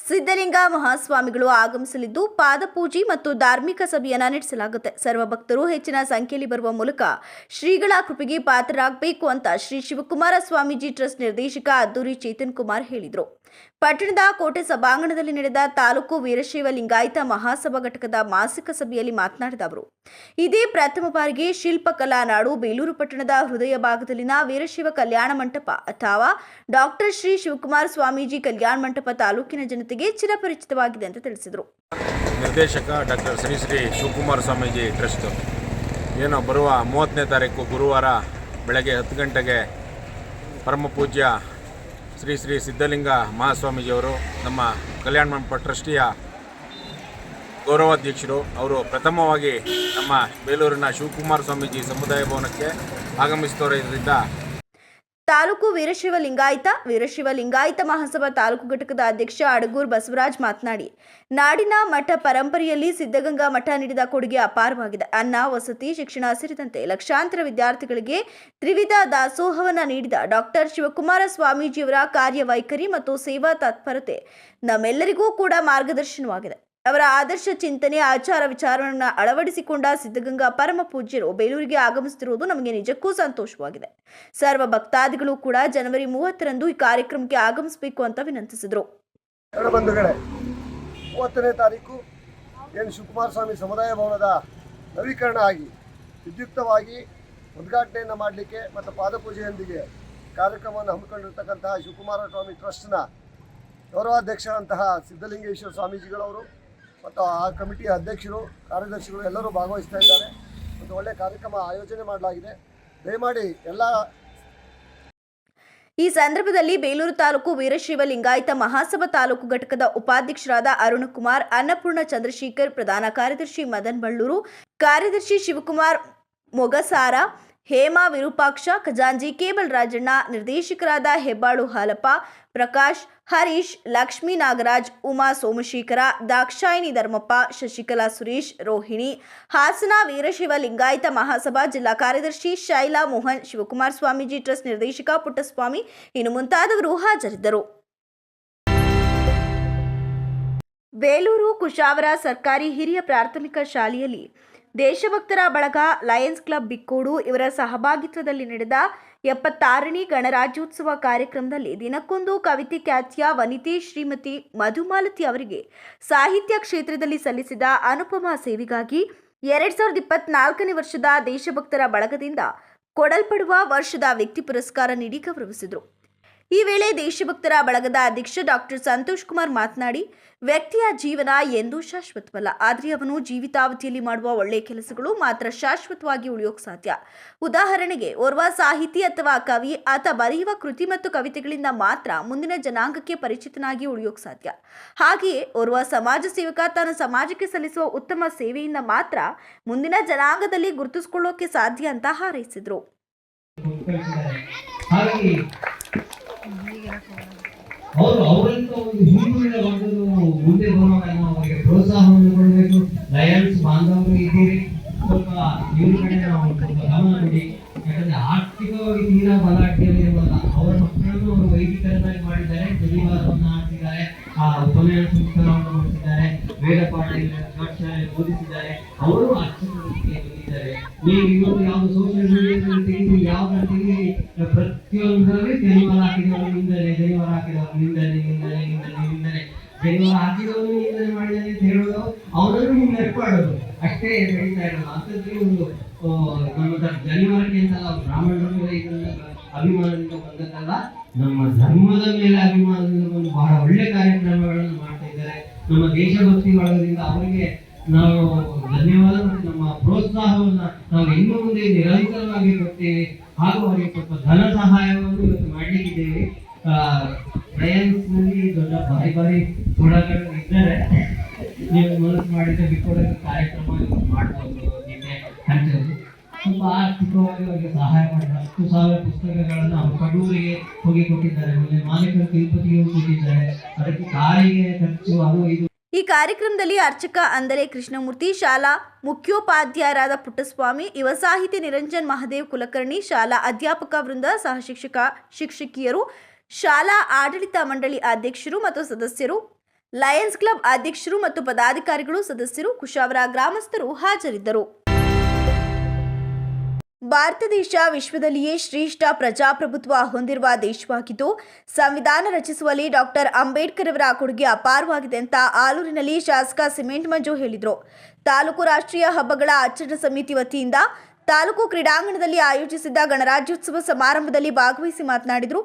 ಸಿದ್ಧಲಿಂಗ ಮಹಾಸ್ವಾಮಿಗಳು ಆಗಮಿಸಲಿದ್ದು ಪಾದಪೂಜೆ ಮತ್ತು ಧಾರ್ಮಿಕ ಸಭೆಯನ್ನು ನಡೆಸಲಾಗುತ್ತೆ. ಸರ್ವ ಭಕ್ತರು ಹೆಚ್ಚಿನ ಸಂಖ್ಯೆಯಲ್ಲಿ ಬರುವ ಮೂಲಕ ಶ್ರೀಗಳ ಕೃಪೆಗೆ ಪಾತ್ರರಾಗಬೇಕು ಅಂತ ಶ್ರೀ ಶಿವಕುಮಾರ ಸ್ವಾಮೀಜಿ ಟ್ರಸ್ಟ್ ನಿರ್ದೇಶಕ ಅದ್ದೂರಿ ಚೇತನ್ ಕುಮಾರ್ ಹೇಳಿದರು. ಪಟ್ಟಣದ ಕೋಟೆ ಸಭಾಂಗಣದಲ್ಲಿ ನಡೆದ ತಾಲೂಕು ವೀರಶೈವ ಲಿಂಗಾಯತ ಮಹಾಸಭಾ ಘಟಕದ ಮಾಸಿಕ ಸಭೆಯಲ್ಲಿ ಮಾತನಾಡಿದ ಅವರು, ಇದೇ ಪ್ರಥಮ ಬಾರಿಗೆ ಶಿಲ್ಪಕಲಾ ನಾಡು ಬೇಲೂರು ಪಟ್ಟಣದ ಹೃದಯ ಭಾಗದಲ್ಲಿನ ವೀರಶೈವ ಕಲ್ಯಾಣ ಮಂಟಪ ಅಥವಾ ಡಾಕ್ಟರ್ ಶ್ರೀ ಶಿವಕುಮಾರ ಸ್ವಾಮೀಜಿ ಕಲ್ಯಾಣ ಮಂಟಪ ತಾಲೂಕಿನ ಜನತೆಗೆ ಚಿರಪರಿಚಿತವಾಗಿದೆ ಅಂತ ತಿಳಿಸಿದರು. ನಿರ್ದೇಶಕ ಡಾಕ್ಟರ್ ಶ್ರೀ ಶ್ರೀ ಶಿವಕುಮಾರ ಸ್ವಾಮೀಜಿ ಟ್ರಸ್ಟ್ ಏನು ಬರುವ 30ನೇ ತಾರೀಕು ಗುರುವಾರ ಬೆಳಗ್ಗೆ 10 ಗಂಟೆಗೆ ಪರಮ ಪೂಜ್ಯ ಶ್ರೀ ಶ್ರೀ ಸಿದ್ಧಲಿಂಗ ಮಹಾಸ್ವಾಮೀಜಿಯವರು ನಮ್ಮ ಕಲ್ಯಾಣ ಮಂಟಪ ಟ್ರಸ್ಟಿಯ ಗೌರವಾಧ್ಯಕ್ಷರು ಅವರು ಪ್ರಥಮವಾಗಿ ನಮ್ಮ ಬೇಲೂರಿನ ಶಿವಕುಮಾರ ಸ್ವಾಮೀಜಿ ಸಮುದಾಯ ಭವನಕ್ಕೆ ಆಗಮಿಸುತ್ತಿರುವುದರಿಂದ ತಾಲೂಕು ವೀರಶೈವ ಲಿಂಗಾಯತ ಮಹಾಸಭಾ ತಾಲೂಕು ಘಟಕದ ಅಧ್ಯಕ್ಷ ಅಡಗೂರು ಬಸವರಾಜ್ ಮಾತನಾಡಿ, ನಾಡಿನ ಮಠ ಪರಂಪರೆಯಲ್ಲಿ ಸಿದ್ಧಗಂಗಾ ಮಠ ನೀಡಿದ ಕೊಡುಗೆ ಅಪಾರವಾಗಿದೆ. ಅನ್ನ, ವಸತಿ, ಶಿಕ್ಷಣ ಸೇರಿದಂತೆ ಲಕ್ಷಾಂತರ ವಿದ್ಯಾರ್ಥಿಗಳಿಗೆ ತ್ರಿವಿಧ ದಾಸೋಹವನ್ನು ನೀಡಿದ ಡಾಕ್ಟರ್ ಶಿವಕುಮಾರ ಸ್ವಾಮೀಜಿಯವರ ಕಾರ್ಯವೈಖರಿ ಮತ್ತು ಸೇವಾ ತತ್ಪರತೆ ನಮ್ಮೆಲ್ಲರಿಗೂ ಕೂಡ ಮಾರ್ಗದರ್ಶನವಾಗಿದೆ. ಅವರ ಆದರ್ಶ ಚಿಂತನೆ, ಆಚಾರ ವಿಚಾರವನ್ನು ಅಳವಡಿಸಿಕೊಂಡ ಸಿದ್ಧಗಂಗಾ ಪರಮ ಪೂಜ್ಯರು ಬೇಲೂರಿಗೆ ಆಗಮಿಸುತ್ತಿರುವುದು ನಮಗೆ ನಿಜಕ್ಕೂ ಸಂತೋಷವಾಗಿದೆ. ಸರ್ವ ಭಕ್ತಾದಿಗಳು ಕೂಡ ಜನವರಿ 30ರಂದು ಈ ಕಾರ್ಯಕ್ರಮಕ್ಕೆ ಆಗಮಿಸಬೇಕು ಅಂತ ವಿನಂತಿಸಿದರು. ಬಂಧುಗಳೇ, 30ನೇ ತಾರೀಕು ಏನು ಶಿವಕುಮಾರ ಸ್ವಾಮಿ ಸಮುದಾಯ ಭವನದ ನವೀಕರಣ ಆಗಿ ವಿದ್ಯುಕ್ತವಾಗಿ ಉದ್ಘಾಟನೆಯನ್ನು ಮಾಡಲಿಕ್ಕೆ ಮತ್ತು ಪಾದಪೂಜೆಯೊಂದಿಗೆ ಕಾರ್ಯಕ್ರಮವನ್ನು ಹಮ್ಮಿಕೊಂಡಿರ್ತಕ್ಕಂತಹ ಶಿವಕುಮಾರ ಸ್ವಾಮಿ ಟ್ರಸ್ಟ್ನ ಗೌರವಾಧ್ಯಕ್ಷರಂತಹ ಸಿದ್ಧಲಿಂಗೇಶ್ವರ ಸ್ವಾಮೀಜಿಗಳವರು ಮತ್ತು ಆ ಕಮಿಟಿಯ ಅಧ್ಯಕ್ಷರು, ಕಾರ್ಯದರ್ಶಿಗಳು ಎಲ್ಲರೂ ಭಾಗವಹಿಸ್ತಾ ಇದ್ದಾರೆ. ಒಂದು ಒಳ್ಳೆಯ ಕಾರ್ಯಕ್ರಮ ಆಯೋಜನೆ ಮಾಡಲಾಗಿದೆ. ದಯಮಾಡಿ ಎಲ್ಲ. ಈ ಸಂದರ್ಭದಲ್ಲಿ ಬೇಲೂರು ತಾಲೂಕು ವೀರಶೈವ ಲಿಂಗಾಯತ ಮಹಾಸಭಾ ತಾಲೂಕು ಘಟಕದ ಉಪಾಧ್ಯಕ್ಷರಾದ ಅರುಣಕುಮಾರ್, ಅನ್ನಪೂರ್ಣ ಚಂದ್ರಶೇಖರ್, ಪ್ರಧಾನ ಕಾರ್ಯದರ್ಶಿ ಮದನ್ ಬಳ್ಳೂರು, ಕಾರ್ಯದರ್ಶಿ ಶಿವಕುಮಾರ್ ಮೊಗಸಾರ, ಹೇಮಾ ವಿರೂಪಾಕ್ಷ, ಖಜಾಂಜಿ ಕೇಬಲ್ ರಾಜಣ್ಣ, ನಿರ್ದೇಶಕರಾದ ಹೆಬ್ಬಾಳು ಹಾಲಪ್ಪ, ಪ್ರಕಾಶ್, ಹರೀಶ್, ಲಕ್ಷ್ಮೀ ನಾಗರಾಜ್, ಉಮಾ ಸೋಮಶೇಖರ, ದಾಕ್ಷಾಯಿನಿ ಧರ್ಮಪ್ಪ, ಶಶಿಕಲಾ ಸುರೇಶ್, ರೋಹಿಣಿ, ಹಾಸನ ವೀರಶೈವ ಲಿಂಗಾಯತ ಮಹಾಸಭಾ ಜಿಲ್ಲಾ ಕಾರ್ಯದರ್ಶಿ ಶೈಲಾ ಮೋಹನ್, ಶಿವಕುಮಾರ ಸ್ವಾಮೀಜಿ ಟ್ರಸ್ಟ್ ನಿರ್ದೇಶಕ ಪುಟ್ಟಸ್ವಾಮಿ ಇನ್ನು ಮುಂತಾದವರು ಹಾಜರಿದ್ದರು. ಬೇಲೂರು ಕುಶಾವರ ಸರ್ಕಾರಿ ಹಿರಿಯ ಪ್ರಾಥಮಿಕ ಶಾಲೆಯಲ್ಲಿ ದೇಶಭಕ್ತರ ಬಳಗ, ಲಯನ್ಸ್ ಕ್ಲಬ್ ಬಿಕ್ಕೋಡು ಇವರ ಸಹಭಾಗಿತ್ವದಲ್ಲಿ ನಡೆದ 76ನೇ ಗಣರಾಜ್ಯೋತ್ಸವ ಕಾರ್ಯಕ್ರಮದಲ್ಲಿ ದಿನಕ್ಕೊಂದು ಕವಿತೆ ಖ್ಯಾತಿಯ ವನಿತೆ ಶ್ರೀಮತಿ ಮಧುಮಾಲತಿ ಅವರಿಗೆ ಸಾಹಿತ್ಯ ಕ್ಷೇತ್ರದಲ್ಲಿ ಸಲ್ಲಿಸಿದ ಅನುಪಮ ಸೇವೆಗಾಗಿ 2024ನೇ ವರ್ಷದ ದೇಶಭಕ್ತರ ಬಳಗದಿಂದ ಕೊಡಲ್ಪಡುವ ವರ್ಷದ ವ್ಯಕ್ತಿ ಪುರಸ್ಕಾರ ನೀಡಿ ಗೌರವಿಸಿದರು. ಈ ವೇಳೆ ದೇಶಭಕ್ತರ ಬಳಗದ ಅಧ್ಯಕ್ಷ ಡಾಕ್ಟರ್ ಸಂತೋಷ್ ಕುಮಾರ್ ಮಾತನಾಡಿ, ವ್ಯಕ್ತಿಯ ಜೀವನ ಎಂದೂ ಶಾಶ್ವತವಲ್ಲ, ಆದರೆ ಅವನು ಜೀವಿತಾವಧಿಯಲ್ಲಿ ಮಾಡುವ ಒಳ್ಳೆಯ ಕೆಲಸಗಳು ಮಾತ್ರ ಶಾಶ್ವತವಾಗಿ ಉಳಿಯೋಕೆ ಸಾಧ್ಯ. ಉದಾಹರಣೆಗೆ, ಓರ್ವ ಸಾಹಿತಿ ಅಥವಾ ಕವಿ ಆತ ಬರೆಯುವ ಕೃತಿ ಮತ್ತು ಕವಿತೆಗಳಿಂದ ಮಾತ್ರ ಮುಂದಿನ ಜನಾಂಗಕ್ಕೆ ಪರಿಚಿತನಾಗಿ ಉಳಿಯೋಕೆ ಸಾಧ್ಯ. ಹಾಗೆಯೇ ಓರ್ವ ಸಮಾಜ ಸೇವಕ ತನ್ನ ಸಮಾಜಕ್ಕೆ ಸಲ್ಲಿಸುವ ಉತ್ತಮ ಸೇವೆಯಿಂದ ಮಾತ್ರ ಮುಂದಿನ ಜನಾಂಗದಲ್ಲಿ ಗುರುತಿಸಿಕೊಳ್ಳೋಕೆ ಸಾಧ್ಯ ಅಂತ ಹಾರೈಸಿದರು. ಅವರಂತ ಒಂದು ಹಿಂದುಳಿದ ವರ್ಗದ ಮುಂದೆ ಬರುವಾಗ ನಾವು ಅವರಿಗೆ ಪ್ರೋತ್ಸಾಹವನ್ನು ಕೊಡಬೇಕು. ಲಯನ್ಸ್ ಬಾಂಧವರು ಇದ್ದೀರಿ, ಸ್ವಲ್ಪ ಇವ್ರ ಕಡೆ ನಾವು ಗಮನ ಕೊಡಿ. ಯಾಕಂದ್ರೆ ಆರ್ಥಿಕವಾಗಿ ತೀರಾ ಬಲಾಢ್ಯವಿರುವಾಗ ಅವರ ಮಕ್ಕಳನ್ನು ಅವರು ವೈದಿಕರನ್ನಾಗಿ ಮಾಡಿದ್ದಾರೆ, ಜನಿವಾರವನ್ನು ಹಾಕಿದ್ದಾರೆ, ಆ ಉಪನಯನ ಸಂಸ್ಕಾರವನ್ನು ಮಾಡಿಸಿದ್ದಾರೆ, ವೇದ ಪಾಠ ಬೋಧಿಸಿದ್ದಾರೆ. ಅವರು ಅರ್ಚಕರಿಗೆ ಬಂದಿದ್ದಾರೆ. ನೀವು ಇವತ್ತು ಯಾವ್ದು ಸೋಷಿಯಲ್ ಮೀಡಿಯಾದಲ್ಲಿ ತೆಗೆದು ಯಾವ್ದು ತೆಗೆದು ಪ್ರತಿಯೊಂದರಲ್ಲಿ ಜನಿವಾರ ಹಾಕಿದವರು ನಿಂದನೆ, ಜನಿವಾರ ಹಾಕಿದವರು ನಿಂದನೆ, ನಿಂದನೆ, ನಿಂದನೆ, ನಿಂದನೆ, ಜನಿವಾರ ಹಾಕಿದವರು ನಿಂದನೆ ಮಾಡಿದ್ದಾನೆ ಅಂತ ಹೇಳೋದು, ಅವರನ್ನು ನಿಂದನೆ ಮಾಡೋದು ಅಷ್ಟೇ ನಡೀತಾ ಇರೋದು. ಅಂಥದ್ದೇ ಒಂದು ನಮ್ಮ ಜನಿವಾರಕ್ಕೆ ಅಂತಲ್ಲ, ಬ್ರಾಹ್ಮಣರ ಇದನ್ನ ಅಭಿಮಾನದಿಂದ ಬಂದದ್ದಲ್ಲ, ನಮ್ಮ ಧರ್ಮದ ಮೇಲೆ ಅಭಿಮಾನದಿಂದ ಬಂದು ಬಹಳ ಒಳ್ಳೆ ಕಾರ್ಯಕ್ರಮಗಳನ್ನು ಮಾಡ್ತಾ ಇದ್ದಾರೆ. ನಮ್ಮ ದೇಶಭಕ್ತಿ ಬಳಗದಿಂದ ಅವರಿಗೆ ನಾವು ಧನ್ಯವಾದ ಮತ್ತು ನಮ್ಮ ಪ್ರೋತ್ಸಾಹವನ್ನ ನಾವು ಇನ್ನು ಮುಂದೆ ನಿರಂತರವಾಗಿ ಕೊಡ್ತೇವೆ. ಹಾಗೂ ಅವರಿಗೆ ಸ್ವಲ್ಪ ಧನ ಸಹಾಯವನ್ನು ಇವತ್ತು ಮಾಡಲಿಕ್ಕಿದ್ದೇವೆ. ಲಯನ್ಸ್ ನಲ್ಲಿ ದೊಡ್ಡ ಭಾರಿ ಕೊಡಗಳು ಇದ್ದಾರೆ. ನೀವು ಮನಸ್ಸು ಮಾಡಿದ್ರೆ ಬಿಟ್ಕೊಡೋ ಕಾರ್ಯಕ್ರಮ ಮಾಡಬಹುದು. ಹಂಚೋದು ಸ್ವಲ್ಪ ಆರ್ಥಿಕವಾಗಿ ಅವರಿಗೆ ಸಹಾಯ ಮಾಡಿ 10,000 ಪುಸ್ತಕಗಳನ್ನು ಅವರು ಕಡೂರಿಗೆ ಹೋಗಿ ಕೊಟ್ಟಿದ್ದಾರೆ. ಮೊನ್ನೆ ಮಾಲೀಕರು ತಿರುಪತಿಗೆ ಕೊಟ್ಟಿದ್ದಾರೆ. ಅದಕ್ಕೆ ಕಾರಿಗೆ ಖರ್ಚು ಅದು ಇದು. ಈ ಕಾರ್ಯಕ್ರಮದಲ್ಲಿ ಅರ್ಚಕ ಅಂದರೆ ಕೃಷ್ಣಮೂರ್ತಿ, ಶಾಲಾ ಮುಖ್ಯೋಪಾಧ್ಯಾಯರಾದ ಪುಟ್ಟಸ್ವಾಮಿ, ಯುವ ಸಾಹಿತಿ ನಿರಂಜನ್ ಮಹದೇವ್ ಕುಲಕರ್ಣಿ, ಶಾಲಾ ಅಧ್ಯಾಪಕ ವೃಂದ, ಸಹ ಶಿಕ್ಷಕಿಯರು, ಶಾಲಾ ಆಡಳಿತ ಮಂಡಳಿ ಅಧ್ಯಕ್ಷರು ಮತ್ತು ಸದಸ್ಯರು, ಲಯನ್ಸ್ ಕ್ಲಬ್ ಅಧ್ಯಕ್ಷರು ಮತ್ತು ಪದಾಧಿಕಾರಿಗಳು, ಸದಸ್ಯರು, ಕುಶಾವರ ಗ್ರಾಮಸ್ಥರು ಹಾಜರಿದ್ದರು. ಭಾರತ ದೇಶ ವಿಶ್ವದಲ್ಲಿಯೇ ಶ್ರೇಷ್ಠ ಪ್ರಜಾಪ್ರಭುತ್ವ ಹೊಂದಿರುವ ದೇಶವಾಗಿದ್ದು, ಸಂವಿಧಾನ ರಚಿಸುವಲ್ಲಿ ಡಾಕ್ಟರ್ ಅಂಬೇಡ್ಕರ್ ಅವರ ಕೊಡುಗೆ ಅಪಾರವಾಗಿದೆ ಅಂತ ಆಲೂರಿನಲ್ಲಿ ಶಾಸಕ ಸಿಮೆಂಟ್ ಮಂಜು ಹೇಳಿದರು. ತಾಲೂಕು ರಾಷ್ಟ್ರೀಯ ಹಬ್ಬಗಳ ಆಚರಣಾ ಸಮಿತಿ ವತಿಯಿಂದ ತಾಲೂಕು ಕ್ರೀಡಾಂಗಣದಲ್ಲಿ ಆಯೋಜಿಸಿದ್ದ ಗಣರಾಜ್ಯೋತ್ಸವ ಸಮಾರಂಭದಲ್ಲಿ ಭಾಗವಹಿಸಿ ಮಾತನಾಡಿದರು.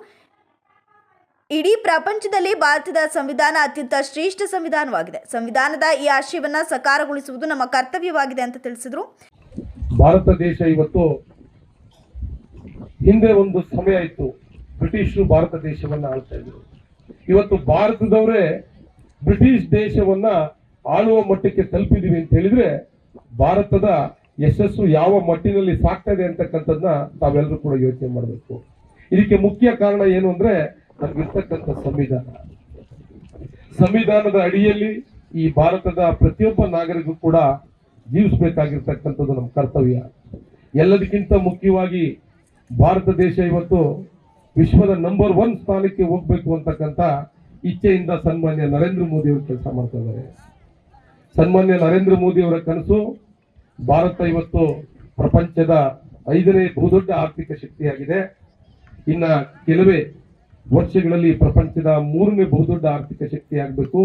ಇಡೀ ಪ್ರಪಂಚದಲ್ಲಿ ಭಾರತದ ಸಂವಿಧಾನ ಅತ್ಯಂತ ಶ್ರೇಷ್ಠ ಸಂವಿಧಾನವಾಗಿದೆ. ಸಂವಿಧಾನದ ಈ ಆಶಯವನ್ನು ಸಾಕಾರಗೊಳಿಸುವುದು ನಮ್ಮ ಕರ್ತವ್ಯವಾಗಿದೆ ಅಂತ ತಿಳಿಸಿದರು. ಭಾರತ ದೇಶ ಇವತ್ತು, ಹಿಂದೆ ಒಂದು ಸಮಯ ಇತ್ತು, ಬ್ರಿಟಿಷರು ಭಾರತ ದೇಶವನ್ನ ಆಳ್ತಾ ಇದ್ರು. ಇವತ್ತು ಭಾರತದವರೇ ಬ್ರಿಟಿಷ್ ದೇಶವನ್ನ ಆಳುವ ಮಟ್ಟಕ್ಕೆ ತಲುಪಿದೀವಿ ಅಂತ ಹೇಳಿದ್ರೆ ಭಾರತದ ಯಶಸ್ಸು ಯಾವ ಮಟ್ಟಿನಲ್ಲಿ ಸಾಕ್ತಾ ಇದೆ ಅಂತಕ್ಕಂಥದ್ದನ್ನ ತಾವೆಲ್ಲರೂ ಕೂಡ ಯೋಚನೆ ಮಾಡಬೇಕು. ಇದಕ್ಕೆ ಮುಖ್ಯ ಕಾರಣ ಏನು ಅಂದ್ರೆ ನಮ್ಗಿರ್ತಕ್ಕಂಥ ಸಂವಿಧಾನದ ಅಡಿಯಲ್ಲಿ ಈ ಭಾರತದ ಪ್ರತಿಯೊಬ್ಬ ನಾಗರಿಕರು ಕೂಡ ಜೀವಿಸಬೇಕಾಗಿರ್ತಕ್ಕಂಥದ್ದು ನಮ್ಮ ಕರ್ತವ್ಯ. ಎಲ್ಲದಕ್ಕಿಂತ ಮುಖ್ಯವಾಗಿ ಭಾರತ ದೇಶ ಇವತ್ತು ವಿಶ್ವದ ನಂಬರ್ 1 ಸ್ಥಾನಕ್ಕೆ ಹೋಗ್ಬೇಕು ಅಂತಕ್ಕಂಥ ಇಚ್ಛೆಯಿಂದ ಸನ್ಮಾನ್ಯ ನರೇಂದ್ರ ಮೋದಿ ಅವರು ಕೆಲಸ ಮಾಡ್ತಾ ಇದ್ದಾರೆ. ಸನ್ಮಾನ್ಯ ನರೇಂದ್ರ ಮೋದಿ ಅವರ ಕನಸು ಭಾರತ ಇವತ್ತು ಪ್ರಪಂಚದ 5ನೇ ಬಹುದೊಡ್ಡ ಆರ್ಥಿಕ ಶಕ್ತಿಯಾಗಿದೆ. ಇನ್ನ ಕೆಲವೇ ವರ್ಷಗಳಲ್ಲಿ ಪ್ರಪಂಚದ 3ನೇ ಬಹುದೊಡ್ಡ ಆರ್ಥಿಕ ಶಕ್ತಿ ಆಗಬೇಕು.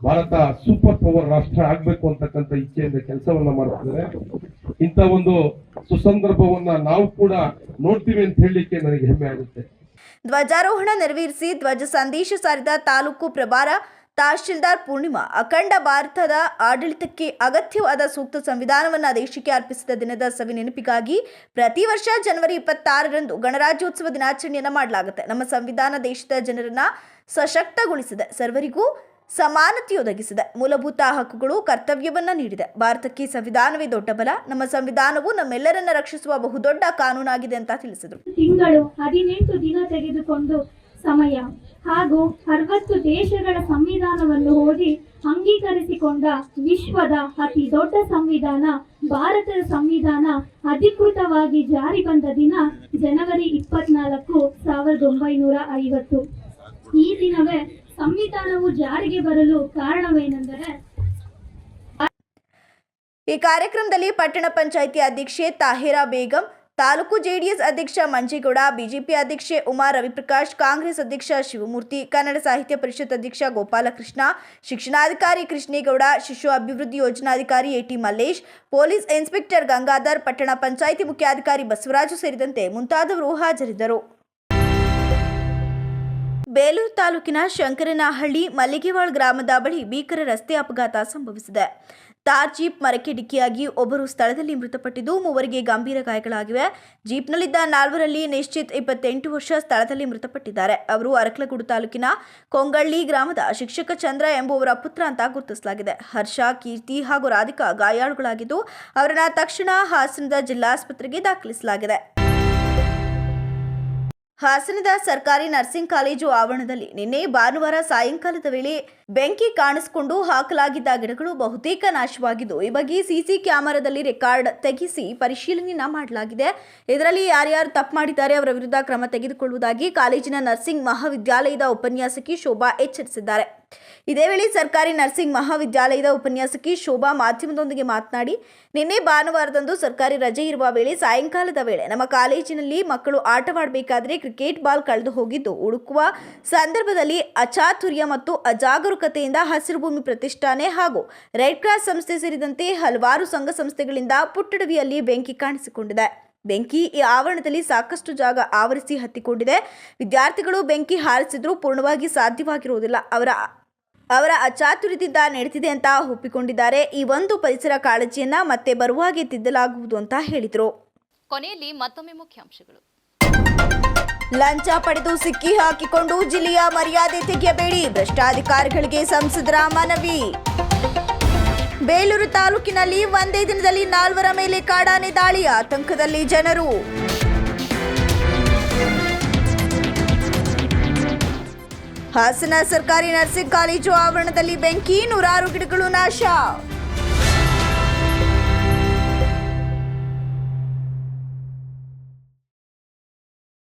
ಭಾರತ ಸೂಪರ್ ಪವರ್ ರಾಷ್ಟ್ರ ಆಗ್ಬೇಕು ಅಂತಕ್ಕಂಥ ಇಚ್ಛೆಯಿಂದ ಕೆಲಸವನ್ನ ಮಾಡ್ತಿದ್ದಾರೆ. ಇಂಥ ಒಂದು ಸುಸಂದರ್ಭವನ್ನ ನಾವು ಕೂಡ ನೋಡ್ತೀವಿ ಅಂತ ಹೇಳಲಿಕ್ಕೆ ನನಗೆ ಹೆಮ್ಮೆ ಆಗುತ್ತೆ. ಧ್ವಜಾರೋಹಣ ನೆರವೇರಿಸಿ ಧ್ವಜ ಸಂದೇಶ ಸಾರಿದ ತಾಲೂಕು ಪ್ರಭಾರ ತಹಶೀಲ್ದಾರ್ ಪೂರ್ಣಿಮಾ, ಅಖಂಡ ಭಾರತದ ಆಡಳಿತಕ್ಕೆ ಅಗತ್ಯವಾದ ಸೂಕ್ತ ಸಂವಿಧಾನವನ್ನು ದೇಶಕ್ಕೆ ಅರ್ಪಿಸಿದ ದಿನದ ಸವಿ ನೆನಪಿಗಾಗಿ ಪ್ರತಿ ವರ್ಷ ಜನವರಿ 26ರಂದು ಗಣರಾಜ್ಯೋತ್ಸವ ದಿನಾಚರಣೆಯನ್ನು ಮಾಡಲಾಗುತ್ತೆ. ನಮ್ಮ ಸಂವಿಧಾನ ದೇಶದ ಜನರನ್ನ ಸಶಕ್ತಗೊಳಿಸಿದೆ, ಸರ್ವರಿಗೂ ಸಮಾನತೆ ಒದಗಿಸಿದೆ, ಮೂಲಭೂತ ಹಕ್ಕುಗಳು ಕರ್ತವ್ಯವನ್ನ ನೀಡಿದೆ. ಭಾರತಕ್ಕೆ ಸಂವಿಧಾನವೇ ದೊಡ್ಡ ಬಲ. ನಮ್ಮ ಸಂವಿಧಾನವು ನಮ್ಮೆಲ್ಲರನ್ನ ರಕ್ಷಿಸುವ ಬಹುದೊಡ್ಡ ಕಾನೂನಾಗಿದೆ ಅಂತ ತಿಳಿಸಿದರು. ತಿಂಗಳು 18 ದಿನ ತೆಗೆದುಕೊಂಡು ಸಮಯ ಹಾಗೂ 60 ದೇಶಗಳ ಸಂವಿಧಾನವನ್ನು ಓದಿ ಅಂಗೀಕರಿಸಿಕೊಂಡ ವಿಶ್ವದ ಅತಿ ದೊಡ್ಡ ಸಂವಿಧಾನ ಭಾರತದ ಸಂವಿಧಾನ ಅಧಿಕೃತವಾಗಿ ಜಾರಿ ಬಂದ ದಿನ ಜನವರಿ 24, 1950. ಈ ದಿನವೇ ಸಂವಿಧಾನವು ಜಾರಿಗೆ ಬರಲು ಕಾರಣವೇನೆಂದರೆ ಈ ಕಾರ್ಯಕ್ರಮದಲ್ಲಿ ಪಟ್ಟಣ ಪಂಚಾಯಿತಿ ಅಧ್ಯಕ್ಷೆ ತಾಹಿರಾ ಬೇಗಂ, ತಾಲೂಕು ಜೆಡಿಎಸ್ ಅಧ್ಯಕ್ಷ ಮಂಜೇಗೌಡ, ಬಿಜೆಪಿ ಅಧ್ಯಕ್ಷೆ ಉಮಾ ರವಿಪ್ರಕಾಶ್, ಕಾಂಗ್ರೆಸ್ ಅಧ್ಯಕ್ಷ ಶಿವಮೂರ್ತಿ, ಕನ್ನಡ ಸಾಹಿತ್ಯ ಪರಿಷತ್ ಅಧ್ಯಕ್ಷ ಗೋಪಾಲಕೃಷ್ಣ, ಶಿಕ್ಷಣಾಧಿಕಾರಿ ಕೃಷ್ಣೇಗೌಡ, ಶಿಶು ಅಭಿವೃದ್ಧಿ ಯೋಜನಾಧಿಕಾರಿ AT Mallesh, police inspector Gangadhar, ಪಟ್ಟಣ ಪಂಚಾಯಿತಿ ಮುಖ್ಯಾಧಿಕಾರಿ ಬಸವರಾಜು ಸೇರಿದಂತೆ ಮುಂತಾದವರು ಹಾಜರಿದ್ದರು. ಬೇಲೂರು ತಾಲೂಕಿನ ಶಂಕರನಹಳ್ಳಿ ಮಲ್ಲಿಗೆವಾಳ್ ಗ್ರಾಮದ ಬಳಿ ಭೀಕರ ರಸ್ತೆ ಅಪಘಾತ ಸಂಭವಿಸಿದೆ. ತಾರ್ ಜೀಪ್ ಮರಕ್ಕೆ ಡಿಕ್ಕಿಯಾಗಿ ಒಬ್ಬರು ಸ್ಥಳದಲ್ಲಿ ಮೃತಪಟ್ಟಿದ್ದು, ಮೂವರಿಗೆ ಗಂಭೀರ ಗಾಯಗಳಾಗಿವೆ. ಜೀಪ್ನಲ್ಲಿದ್ದ ನಾಲ್ವರಲ್ಲಿ ನಿಶ್ಚಿತ್ 28 ವರ್ಷ ಸ್ಥಳದಲ್ಲಿ ಮೃತಪಟ್ಟಿದ್ದಾರೆ. ಅವರು ಅರಕಲಗೂಡು ತಾಲೂಕಿನ ಕೊಂಗಳ್ಳಿ ಗ್ರಾಮದ ಶಿಕ್ಷಕ ಚಂದ್ರ ಎಂಬುವರ ಪುತ್ರ ಅಂತ ಗುರುತಿಸಲಾಗಿದೆ. ಹರ್ಷ, ಕೀರ್ತಿ ಹಾಗೂ ರಾಧಿಕಾ ಗಾಯಾಳುಗಳಾಗಿದ್ದು, ಅವರನ್ನ ತಕ್ಷಣ ಹಾಸನದ ಜಿಲ್ಲಾಸ್ಪತ್ರೆಗೆ ದಾಖಲಿಸಲಾಗಿದೆ. ಹಾಸನದ ಸರ್ಕಾರಿ ನರ್ಸಿಂಗ್ ಕಾಲೇಜು ಆವರಣದಲ್ಲಿ ನಿನ್ನೆ ಭಾನುವಾರ ಸಾಯಂಕಾಲದ ವೇಳೆ ಬೆಂಕಿ ಕಾಣಿಸಿಕೊಂಡು ಹಾಕಲಾಗಿದ್ದ ಗಿಡಗಳು ಬಹುತೇಕ ನಾಶವಾಗಿದ್ದು, ಈ ಬಗ್ಗೆ ಸಿಸಿ ಕ್ಯಾಮೆರಾದಲ್ಲಿ ರೆಕಾರ್ಡ್ ತೆಗೆಸಿ ಪರಿಶೀಲನೆಯನ್ನ ಮಾಡಲಾಗಿದೆ. ಇದರಲ್ಲಿ ಯಾರ್ಯಾರು ತಪ್ಪು ಮಾಡಿದ್ದಾರೆ ಅವರ ವಿರುದ್ಧ ಕ್ರಮ ತೆಗೆದುಕೊಳ್ಳುವುದಾಗಿ ಕಾಲೇಜಿನ ನರ್ಸಿಂಗ್ ಮಹಾವಿದ್ಯಾಲಯದ ಉಪನ್ಯಾಸಕಿ ಶೋಭಾ ಎಚ್ಚರಿಸಿದ್ದಾರೆ. ಇದೇ ವೇಳೆ ಸರ್ಕಾರಿ ನರ್ಸಿಂಗ್ ಮಹಾವಿದ್ಯಾಲಯದ ಉಪನ್ಯಾಸಕಿ ಶೋಭಾ ಮಾಧ್ಯಮದೊಂದಿಗೆ ಮಾತನಾಡಿ, ನಿನ್ನೆ ಭಾನುವಾರದಂದು ಸರ್ಕಾರಿ ರಜೆ ಇರುವ ವೇಳೆ ಸಾಯಂಕಾಲದ ವೇಳೆ ನಮ್ಮ ಕಾಲೇಜಿನಲ್ಲಿ ಮಕ್ಕಳು ಆಟವಾಡಬೇಕಾದ್ರೆ ಕ್ರಿಕೆಟ್ ಬಾಲ್ ಕಳೆದು ಹೋಗಿದ್ದು, ಹುಡುಕುವ ಸಂದರ್ಭದಲ್ಲಿ ಅಚಾತುರ್ಯ ಮತ್ತು ಅಜಾಗರೂಕತೆಯಿಂದ ಹಸಿರು ಭೂಮಿ ಪ್ರತಿಷ್ಠಾನೆ ಹಾಗೂ ರೆಡ್ ಕ್ರಾಸ್ ಸಂಸ್ಥೆ ಸೇರಿದಂತೆ ಹಲವಾರು ಸಂಘ ಸಂಸ್ಥೆಗಳಿಂದ ಪುಟ್ಟಡವಿಯಲ್ಲಿ ಬೆಂಕಿ ಕಾಣಿಸಿಕೊಂಡಿದೆ. ಬೆಂಕಿ ಈ ಆವರಣದಲ್ಲಿ ಸಾಕಷ್ಟು ಜಾಗ ಆವರಿಸಿ ಹತ್ತಿಕೊಂಡಿದೆ. ವಿದ್ಯಾರ್ಥಿಗಳು ಬೆಂಕಿ ಹಾರಿಸಿದ್ರೂ ಪೂರ್ಣವಾಗಿ ಸಾಧ್ಯವಾಗಿರುವುದಿಲ್ಲ. ಅವರ ಅಚಾತುರ್ಯದಿಂದ ನಡೆದಿದೆ ಅಂತ ಒಪ್ಪಿಕೊಂಡಿದ್ದಾರೆ. ಈ ಒಂದು ಪರಿಸರ ಕಾಳಜಿಯನ್ನ ಮತ್ತೆ ಬರುವಾಗೆ ತಿದ್ದಲಾಗುವುದು ಅಂತ ಹೇಳಿದರು. ಕೊನೆಯಲ್ಲಿ ಮತ್ತೊಮ್ಮೆ ಮುಖ್ಯಾಂಶಗಳು. ಲಂಚ ಪಡೆದು ಸಿಕ್ಕಿ ಹಾಕಿಕೊಂಡು ಜಿಲ್ಲೆಯ ಮರ್ಯಾದೆ ತೆಗೆಯಬೇಡಿ, ಭ್ರಷ್ಟಾಧಿಕಾರಿಗಳಿಗೆ ಸಂಸದರ ಮನವಿ. ಬೇಲೂರು ತಾಲೂಕಿನಲ್ಲಿ ಒಂದೇ ದಿನದಲ್ಲಿ 4 ಮೇಲೆ ಕಾಡಾನೆ ದಾಳಿ, ಆತಂಕದಲ್ಲಿ ಜನರು. ಹಾಸನ ಸರ್ಕಾರಿ ನರ್ಸಿಂಗ್ ಕಾಲೇಜು ಆವರಣದಲ್ಲಿ ಬೆಂಕಿ, 100 ಗಿಡಗಳು ನಾಶ.